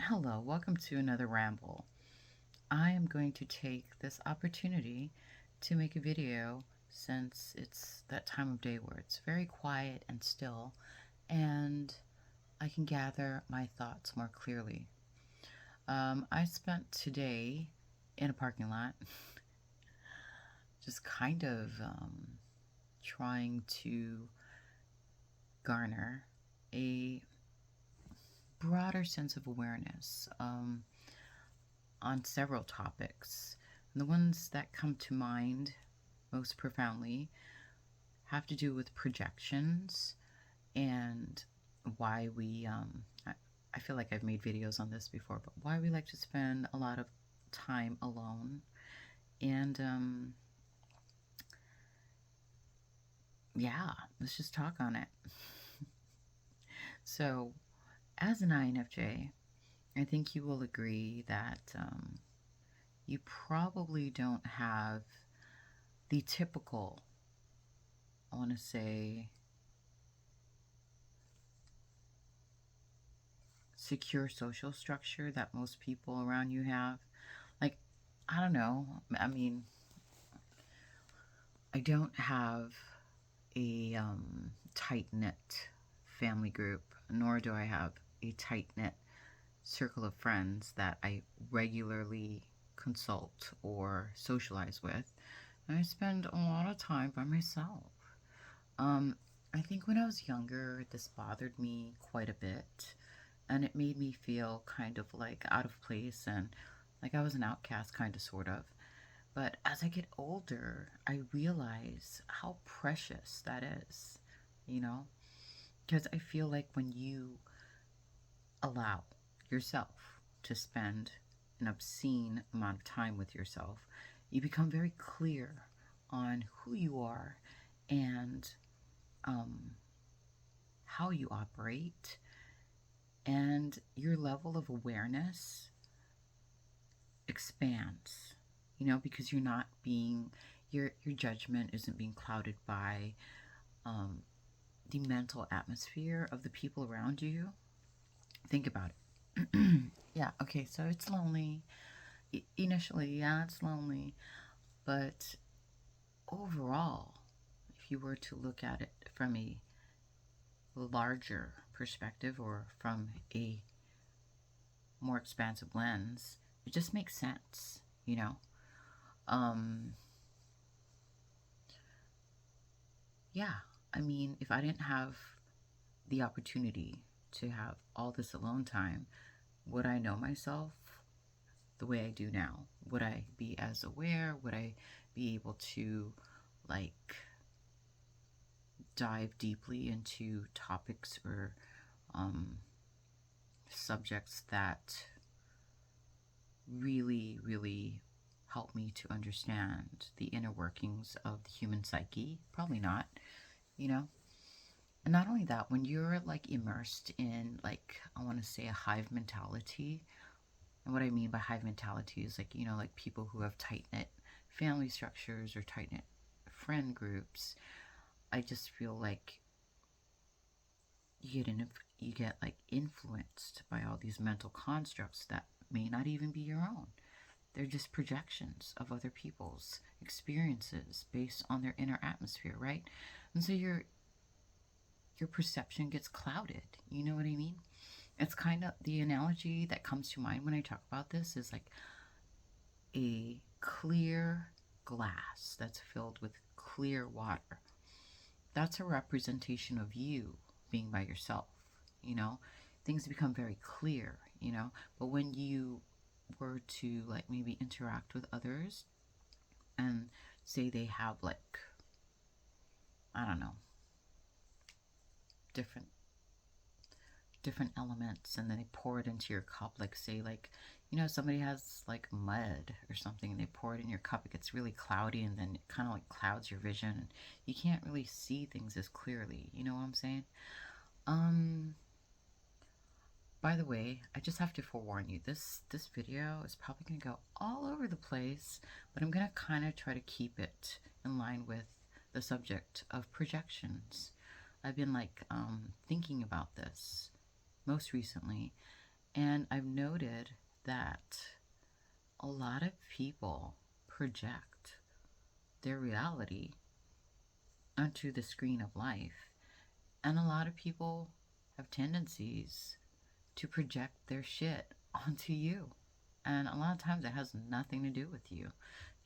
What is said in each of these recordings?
Hello, welcome to another ramble. I am going to take this opportunity to make a video since it's that time of day where it's very quiet and still, and I can gather my thoughts more clearly. I spent today in a parking lot just kind of trying to garner a broader sense of awareness on several topics. And the ones that come to mind most profoundly have to do with projections and why I feel like I've made videos on this before, but why we like to spend a lot of time alone. And yeah, let's just talk on it. So, as an INFJ, I think you will agree that you probably don't have the typical, I want to say, secure social structure that most people around you have. Like, I don't know. I mean, I don't have a tight knit family group, nor do I have a tight knit circle of friends that I regularly consult or socialize with. I spend a lot of time by myself. Um, I think when I was younger, this bothered me quite a bit, and it made me feel kind of like out of place and like I was an outcast, kind of, sort of. But as I get older, I realize how precious that is, you know? Because I feel like when you allow yourself to spend an obscene amount of time with yourself, you become very clear on who you are and um, how you operate, and your level of awareness expands, because you're not being, your judgment isn't being clouded by um, the mental atmosphere of the people around you. Think about it. Yeah, okay, so it's lonely. Initially, yeah, it's lonely, but overall, if you were to look at it from a larger perspective or from a more expansive lens, it just makes sense, you know? Um, yeah, I mean, if I didn't have the opportunity to have all this alone time, would I know myself the way I do now? Would I be as aware? Would I be able to, like, dive deeply into topics or um, subjects that really, really help me to understand the inner workings of the human psyche? Probably not, you know? And not only that, when you're like immersed in, like, I want to say a hive mentality, and what I mean by hive mentality is like, like people who have tight knit family structures or tight knit friend groups, I just feel like you get like influenced by all these mental constructs that may not even be your own. They're just projections of other people's experiences based on their inner atmosphere, right? And so your perception gets clouded. You know what I mean? It's kind of the analogy that comes to mind when I talk about this is like a clear glass that's filled with clear water. That's a representation of you being by yourself, you know? Things become very clear, you know? But when you were to like maybe interact with others and say they have like, I don't know, different different elements, and then they pour it into your cup, like say like, somebody has like mud or something and they pour it in your cup, it gets really cloudy and then it kind of like clouds your vision and you can't really see things as clearly, you know what I'm saying? um by the way, I just have to forewarn you, this video is probably going to go all over the place, but I'm going to kind of try to keep it in line with the subject of projections. I've been like thinking about this most recently, And I've noted that a lot of people project their reality onto the screen of life. And a lot of people have tendencies to project their shit onto you. And a lot of times it has nothing to do with you.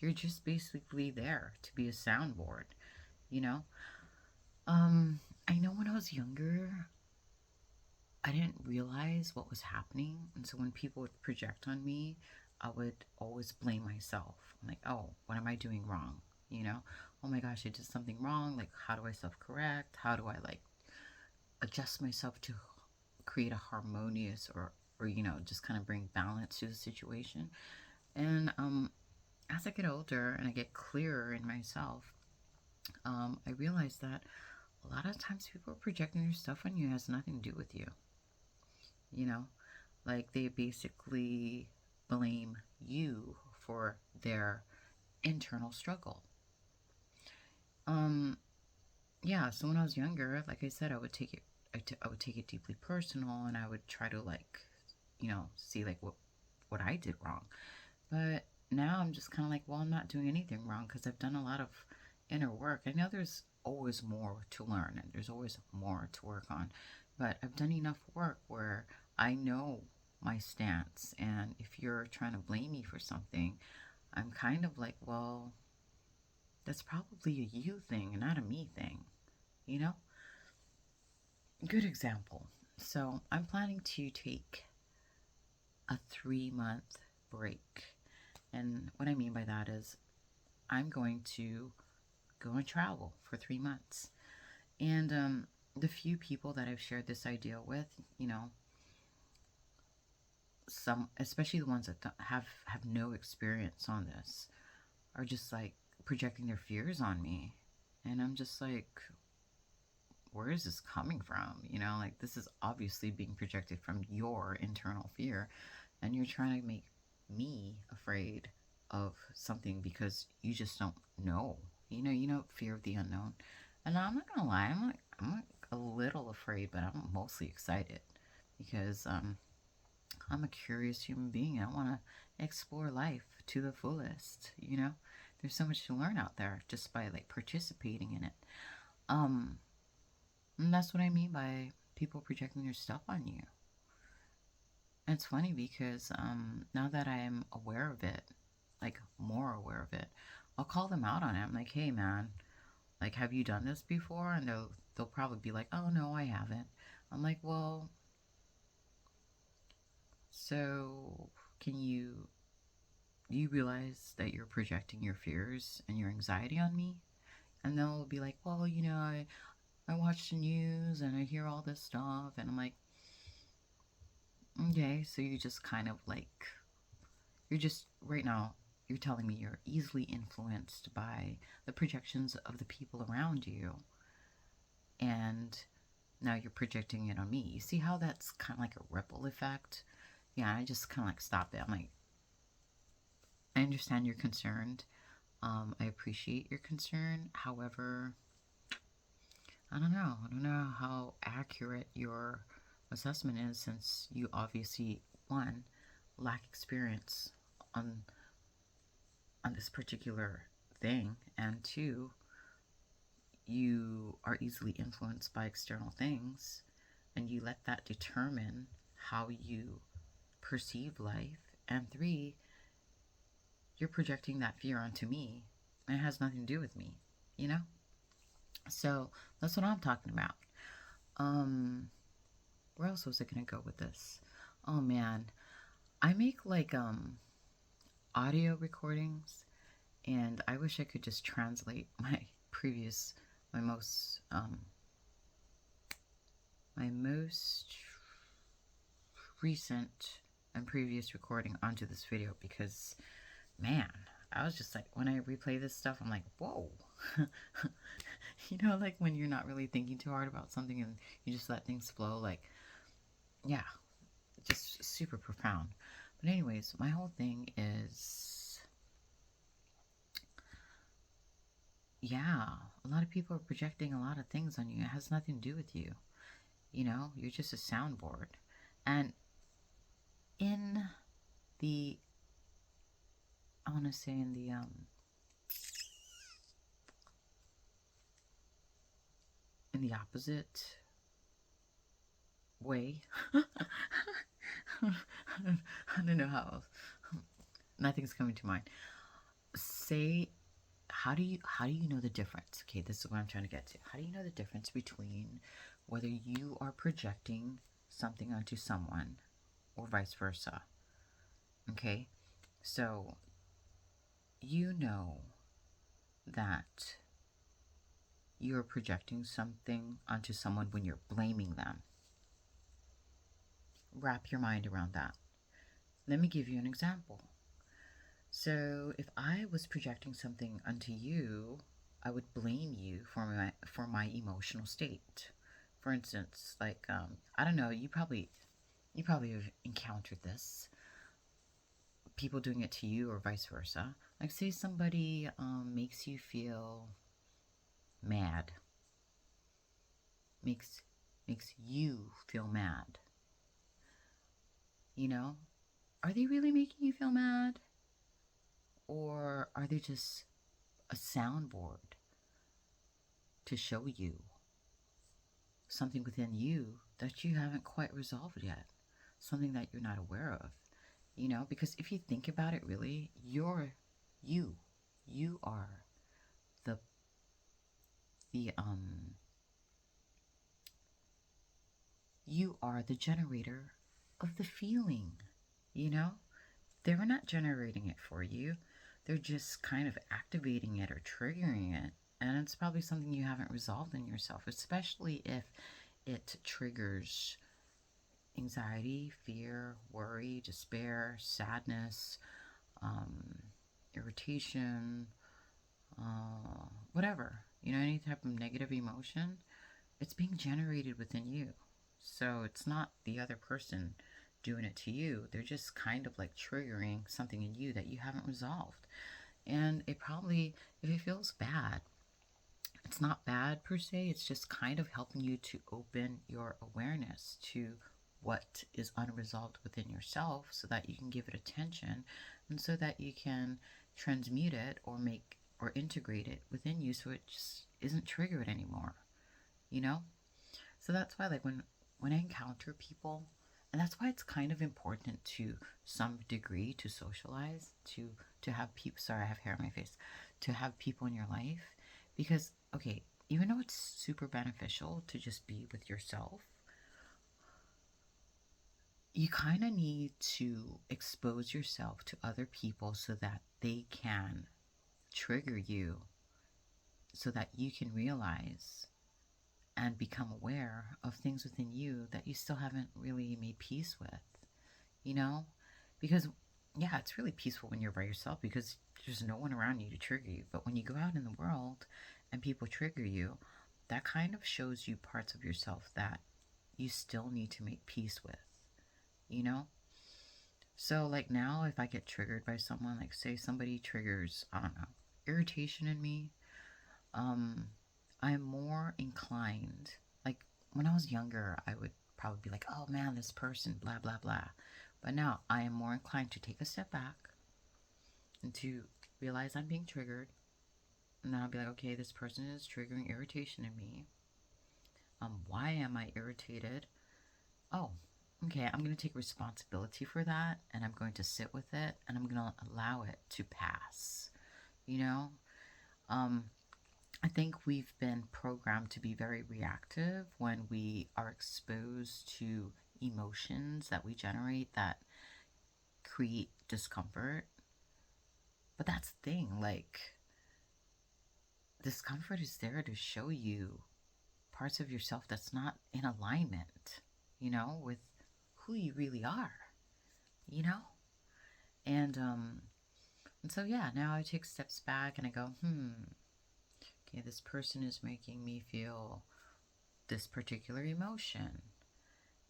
You're just basically there to be a soundboard, you know? Um, I know when I was younger, I didn't realize what was happening. And so when people would project on me, I would always blame myself. I'm like, oh, what am I doing wrong? You know, oh my gosh, I did something wrong. Like, how do I self correct? How do I like adjust myself to create a harmonious or, just kind of bring balance to the situation? And as I get older and I get clearer in myself, I realize that a lot of times people are projecting their stuff on you. It has nothing to do with you, you know? Like they basically blame you for their internal struggle. Um, yeah. So when I was younger, like I said, I would take it deeply personal, and I would try to like, see like what I did wrong. But now I'm just kind of like, well, I'm not doing anything wrong because I've done a lot of inner work. I know there's always more to learn and there's always more to work on, but I've done enough work where I know my stance. And if you're trying to blame me for something, I'm kind of like, well, that's probably a you thing and not a me thing, you know? Good example. So I'm planning to take a 3 month break. And what I mean by that is I'm going to go and travel for 3 months. And the few people that I've shared this idea with, some, especially the ones that have no experience on this, are just like projecting their fears on me, and I'm just like, where is this coming from? Like this is obviously being projected from your internal fear, and you're trying to make me afraid of something because you just don't know. Fear of the unknown. And I'm not gonna lie, I'm like a little afraid, but I'm mostly excited because I'm a curious human being. I want to explore life to the fullest. There's so much to learn out there just by like participating in it. Um, and that's what I mean by people projecting their stuff on you. And it's funny because now that I am aware of it, like more aware of it, I'll call them out on it. I'm like, hey man, like have you done this before? And they'll probably be like, oh no, I haven't. I'm like, well, so can you realize that you're projecting your fears and your anxiety on me? And they'll be like, well, I watch the news and I hear all this stuff. And I'm like, okay, so you just kind of like, you're just, right now, you're telling me you're easily influenced by the projections of the people around you. And now you're projecting it on me. You see how that's kind of like a ripple effect? Yeah, I just kind of like stop it. I'm like, I understand you're concerned. I appreciate your concern. However, I don't know. I don't know how accurate your assessment is since you obviously, one, lack experience on on this particular thing, and two, you are easily influenced by external things, and you let that determine how you perceive life, and three, you're projecting that fear onto me, and it has nothing to do with me, you know? So that's what I'm talking about. Um, where else was I gonna go with this? Oh man, I make like audio recordings, and I wish I could just translate previous, my most my most recent and previous recording onto this video because man, I was just like, when I replay this stuff, I'm like, whoa. Like when you're not really thinking too hard about something and you just let things flow, like, yeah, just super profound. But anyways, my whole thing is, yeah, a lot of people are projecting a lot of things on you. It has nothing to do with you. You're just a soundboard. And the I want to say in the opposite way. I don't know how else. Nothing's coming to mind. Say, how do you know the difference? Okay, this is what I'm trying to get to. How do you know the difference between whether you are projecting something onto someone or vice versa? Okay, so you know that you're projecting something onto someone when you're blaming them. Wrap your mind around that. Let me give you an example. So, if I was projecting something onto you, I would blame you for my emotional state. For instance, like I don't know, you probably have encountered this. People doing it to you or vice versa. Like, say somebody makes you feel mad, makes makes you feel mad. You know, are they really making you feel mad, or are they just a soundboard to show you something within you that you haven't quite resolved yet, something that you're not aware of? Because if you think about it, really, you, you are the the you are the generator of the feeling. You know, they're not generating it for you. They're just kind of activating it or triggering it. And it's probably something you haven't resolved in yourself, especially if it triggers anxiety, fear, worry, despair, sadness, um, irritation, whatever. Any type of negative emotion, it's being generated within you. So it's not the other person doing it to you. They're just kind of like triggering something in you that you haven't resolved. And it probably, if it feels bad, it's not bad per se. It's just kind of helping you to open your awareness to what is unresolved within yourself so that you can give it attention and so that you can transmute it or make or integrate it within you so it just isn't triggered anymore, you know? So that's why, like, when I encounter people, and that's why it's kind of important to some degree to socialize, to have people. Sorry, I have hair on my face. To have people in your life, because okay, even though it's super beneficial to just be with yourself, you kind of need to expose yourself to other people so that they can trigger you, so that you can realize and become aware of things within you that you still haven't really made peace with, you know? Because, yeah, it's really peaceful when you're by yourself because there's no one around you to trigger you. But when you go out in the world and people trigger you, that kind of shows you parts of yourself that you still need to make peace with, you know? So, like now, if I get triggered by someone, like say somebody triggers, I don't know, irritation in me, um, I'm more inclined, like when I was younger, I would probably be like, oh man, this person, blah, blah, blah. But now I am more inclined to take a step back and to realize I'm being triggered. And then I'll be like, okay, this person is triggering irritation in me. Why am I irritated? Oh, okay, I'm going to take responsibility for that and I'm going to sit with it and I'm going to allow it to pass. You know? Um, I think we've been programmed to be very reactive when we are exposed to emotions that we generate that create discomfort. But that's the thing, like, discomfort is there to show you parts of yourself that's not in alignment, with who you really are, you know? And and so yeah, now I take steps back and I go, okay, this person is making me feel this particular emotion.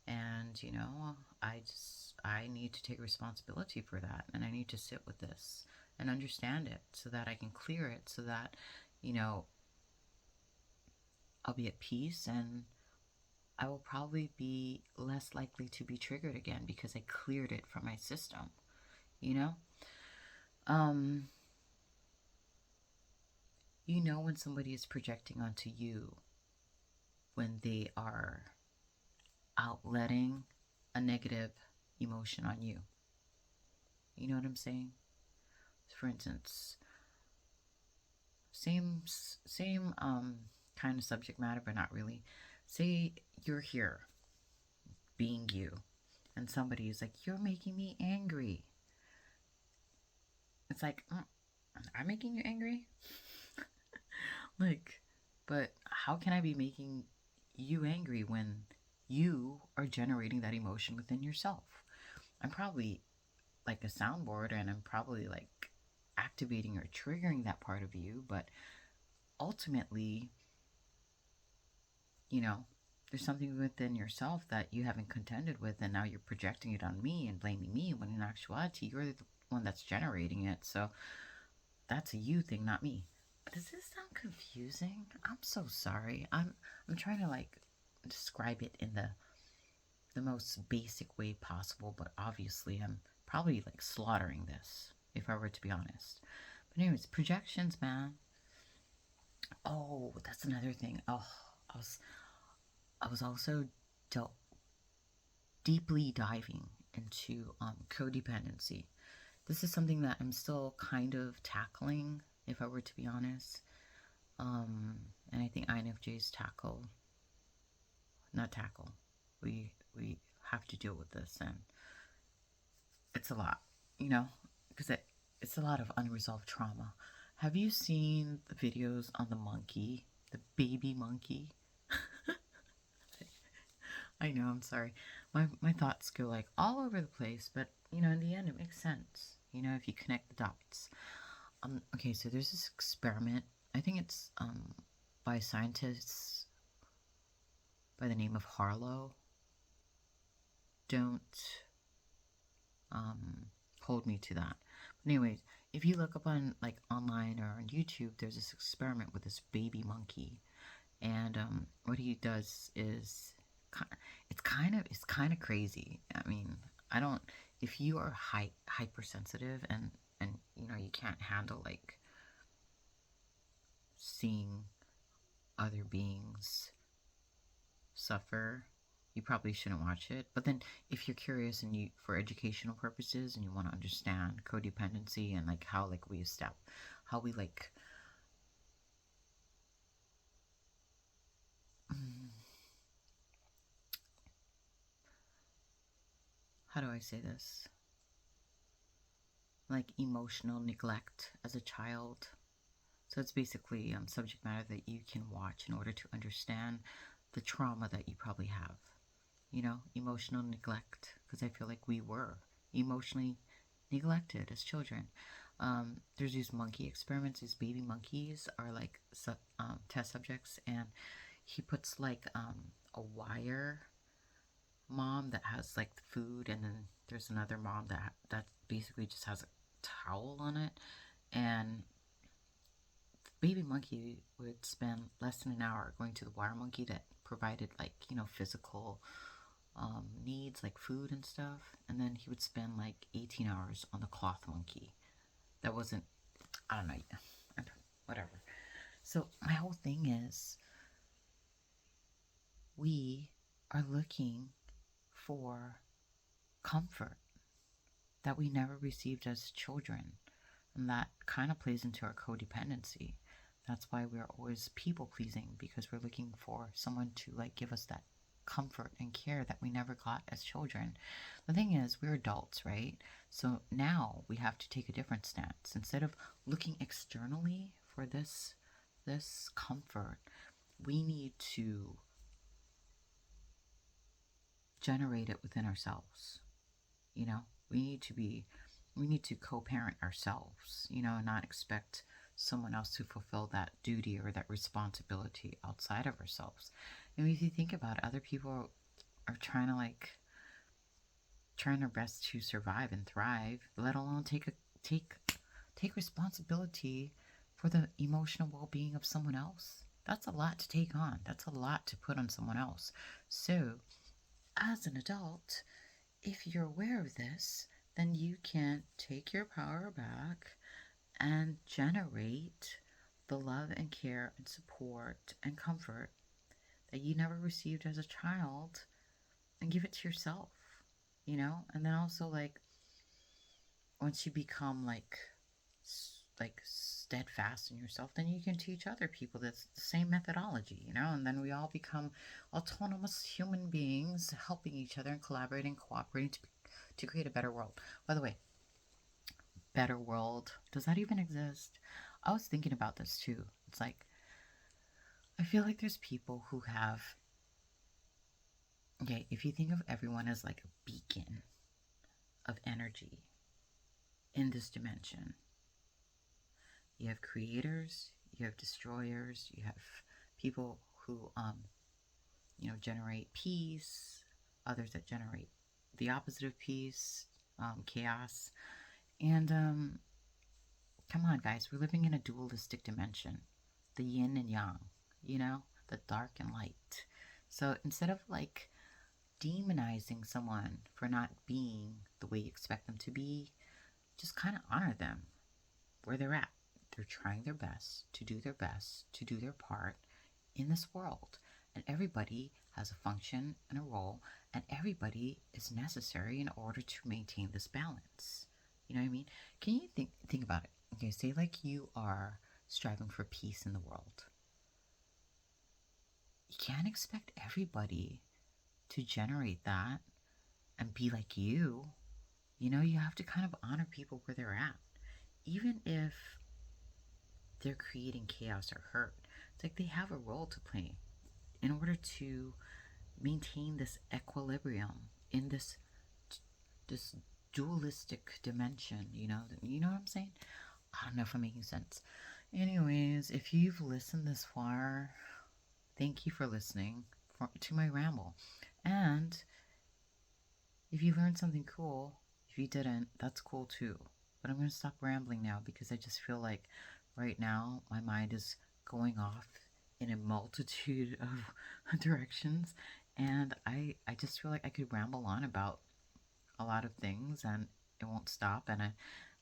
And I need to take responsibility for that and I need to sit with this and understand it so that I can clear it so that you know I'll be at peace and I will probably be less likely to be triggered again because I cleared it from my system. you know? Um, you know when somebody is projecting onto you when they are outletting a negative emotion on you. You know what I'm saying? For instance, same kind of subject matter, but not really. Say you're here being you, and somebody is like, "You're making me angry." It's like, I'm making you angry? Like, but how can I be making you angry when you are generating that emotion within yourself? I'm probably like a soundboard and I'm probably like activating or triggering that part of you, but ultimately, you know, there's something within yourself that you haven't contended with, and now you're projecting it on me and blaming me when in actuality, you're the one that's generating it. So that's a you thing, not me. Does this sound confusing? I'm so sorry. I'm trying to like describe it in the most basic way possible, but obviously I'm probably like slaughtering this if I were to be honest. But anyways, projections, man. Oh, that's another thing. Oh, I was I was also del- deeply diving into codependency. This is something that I'm still kind of tackling, if I were to be honest. Um, and I think INFJs tackle, not tackle. We have to deal with this, and it's a lot, you know, because it's a lot of unresolved trauma. Have you seen the videos on the monkey, the baby monkey? I know, I'm sorry. My thoughts go like all over the place, but you know, in the end, it makes sense. You know, if you connect the dots. Okay, so there's this experiment. I think it's by scientists by the name of Harlow. Don't um hold me to that. But anyways, if you look up on like online or on YouTube, there's this experiment with this baby monkey, and what he does is it's kind of crazy. I mean, I don't if you are hypersensitive and you know you can't handle like seeing other beings suffer, you probably shouldn't watch it. But then if you're curious and you for educational purposes and you want to understand codependency and like how like we step how we like how do I say this? Like emotional neglect as a child. So it's basically subject matter that you can watch in order to understand the trauma that you probably have. You know, emotional neglect, because I feel like we were emotionally neglected as children. There's these monkey experiments. These baby monkeys are like test subjects, and he puts like a wire mom that has like the food, and then there's another mom that basically just has a towel on it, and the baby monkey would spend less than an hour going to the wire monkey that provided like you know physical needs like food and stuff, and then he would spend like 18 hours on the cloth monkey that wasn't, I don't know, whatever. So my whole thing is we are looking for comfort that we never received as children, and that kind of plays into our codependency. That's why we're always people pleasing, because we're looking for someone to like give us that comfort and care that we never got as children. The thing is, we're adults, right? So now we have to take a different stance. Instead of looking externally for this comfort, we need to generate it within ourselves. You know, we need to be we need to co-parent ourselves, you know, and not expect someone else to fulfill that duty or that responsibility outside of ourselves. And if you think about it, other people are trying to like trying their best to survive and thrive, let alone take take responsibility for the emotional well-being of someone else. That's a lot to take on. That's a lot to put on someone else. So, as an adult, if you're aware of this, then you can take your power back and generate the love and care and support and comfort that you never received as a child and give it to yourself, And then also, like, once you become like steadfast in yourself, then you can teach other people that's the same methodology, and then we all become autonomous human beings helping each other and collaborating, cooperating to create a better world. By the way, better world, does that even exist? I was thinking about this too. It's like, I feel like there's people who have, okay, if you think of everyone as like a beacon of energy in this dimension, you have creators, you have destroyers, you have people who, generate peace, others that generate the opposite of peace, chaos. And come on, guys, we're living in a dualistic dimension, the yin and yang, the dark and light. So instead of like demonizing someone for not being the way you expect them to be, just kind of honor them where they're at. They're trying their best to do their best, to do their part in this world. And everybody has a function and a role, and everybody is necessary in order to maintain this balance. You know what I mean? Can you think about it? Okay, say like you are striving for peace in the world. You can't expect everybody to generate that and be like you. You have to kind of honor people where they're at. Even if they're creating chaos or hurt, it's like they have a role to play in order to maintain this equilibrium in this dualistic dimension. You know what I'm saying? I don't know if I'm making sense. Anyways, if you've listened this far, thank you for listening to my ramble. And if you learned something cool, if you didn't, that's cool too. But I'm going to stop rambling now because I just feel like right now my mind is going off in a multitude of directions. And I just feel like I could ramble on about a lot of things and it won't stop. And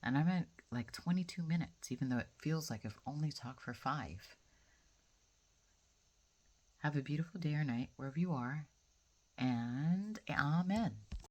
I'm at like 22 minutes, even though it feels like I've only talked for 5. Have a beautiful day or night wherever you are. And amen.